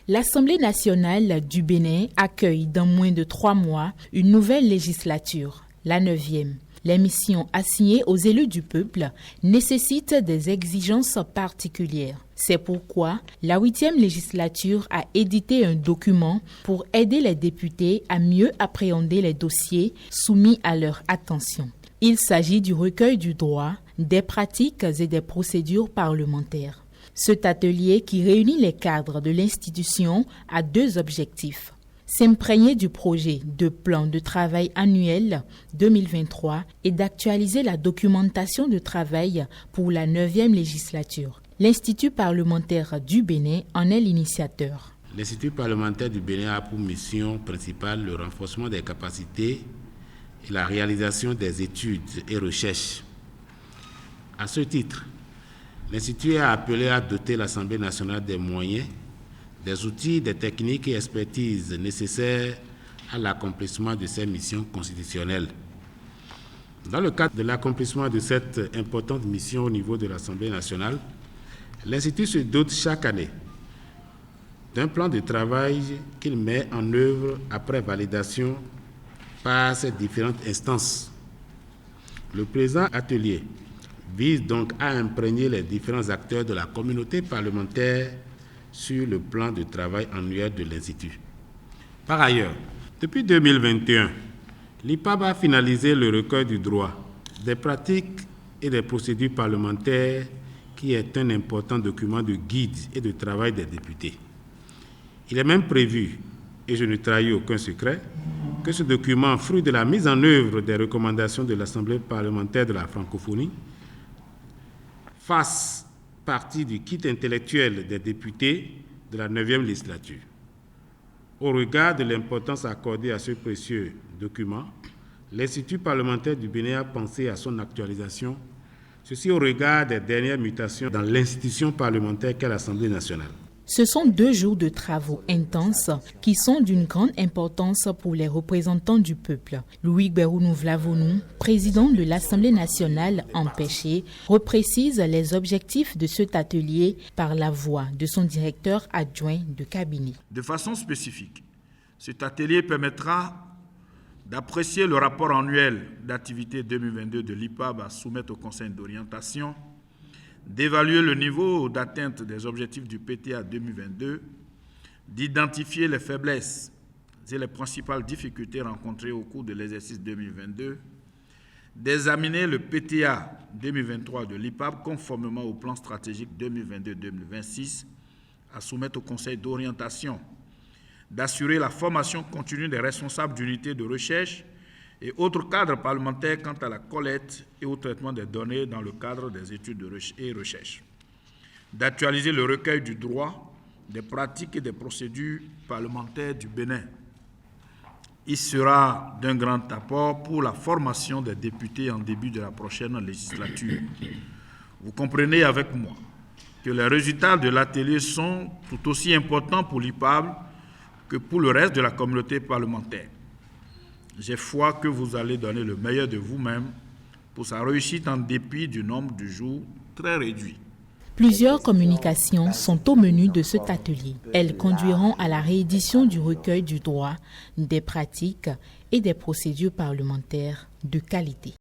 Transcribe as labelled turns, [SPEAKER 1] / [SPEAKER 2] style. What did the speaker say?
[SPEAKER 1] L'Assemblée nationale du Bénin accueille dans moins de 3 mois une nouvelle législature, la 9e. Les missions assignées aux élus du peuple nécessitent des exigences particulières. C'est pourquoi la 8e législature a édité un document pour aider les députés à mieux appréhender les dossiers soumis à leur attention. Il s'agit du recueil du droit, des pratiques et des procédures parlementaires. Cet atelier qui réunit les cadres de l'institution a 2 objectifs. S'imprégner du projet de plan de travail annuel 2023 et d'actualiser la documentation de travail pour la 9e législature. L'Institut parlementaire du Bénin en est l'initiateur.
[SPEAKER 2] L'Institut parlementaire du Bénin a pour mission principale le renforcement des capacités et la réalisation des études et recherches. À ce titre, l'Institut a appelé à doter l'Assemblée nationale des moyens, des outils, des techniques et expertises nécessaires à l'accomplissement de ces missions constitutionnelles. Dans le cadre de l'accomplissement de cette importante mission au niveau de l'Assemblée nationale, l'Institut se dote chaque année d'un plan de travail qu'il met en œuvre après validation par ces différentes instances. Le présent atelier vise donc à imprégner les différents acteurs de la communauté parlementaire sur le plan de travail annuel de l'Institut. Par ailleurs, depuis 2021, l'IPAB a finalisé le recueil du droit, des pratiques et des procédures parlementaires qui est un important document de guide et de travail des députés. Il est même prévu, et je ne trahis aucun secret, que ce document, fruit de la mise en œuvre des recommandations de l'Assemblée parlementaire de la francophonie, fasse partie du kit intellectuel des députés de la 9e législature. Au regard de l'importance accordée à ce précieux document, l'Institut parlementaire du Bénin a pensé à son actualisation, ceci au regard des dernières mutations dans l'institution parlementaire qu'est l'Assemblée nationale.
[SPEAKER 1] Ce sont 2 jours de travaux intenses qui sont d'une grande importance pour les représentants du peuple. Louis Berounou Vlavonou, président de l'Assemblée nationale empêché, reprécise les objectifs de cet atelier par la voix de son directeur adjoint de cabinet.
[SPEAKER 3] De façon spécifique, cet atelier permettra d'apprécier le rapport annuel d'activité 2022 de l'IPAB à soumettre au Conseil d'orientation, d'évaluer le niveau d'atteinte des objectifs du PTA 2022, d'identifier les faiblesses et les principales difficultés rencontrées au cours de l'exercice 2022, d'examiner le PTA 2023 de l'IPAB conformément au plan stratégique 2022-2026 à soumettre au Conseil d'orientation, d'assurer la formation continue des responsables d'unités de recherche et autres cadres parlementaires quant à la collecte et au traitement des données dans le cadre des études et recherches, d'actualiser le recueil du droit, des pratiques et des procédures parlementaires du Bénin. Il sera d'un grand apport pour la formation des députés en début de la prochaine législature. Vous comprenez avec moi que les résultats de l'atelier sont tout aussi importants pour l'IPAB que pour le reste de la communauté parlementaire. J'ai foi que vous allez donner le meilleur de vous-même pour sa réussite en dépit du nombre de jours très réduit.
[SPEAKER 1] Plusieurs communications sont au menu de cet atelier. Elles conduiront à la réédition du recueil du droit, des pratiques et des procédures parlementaires de qualité.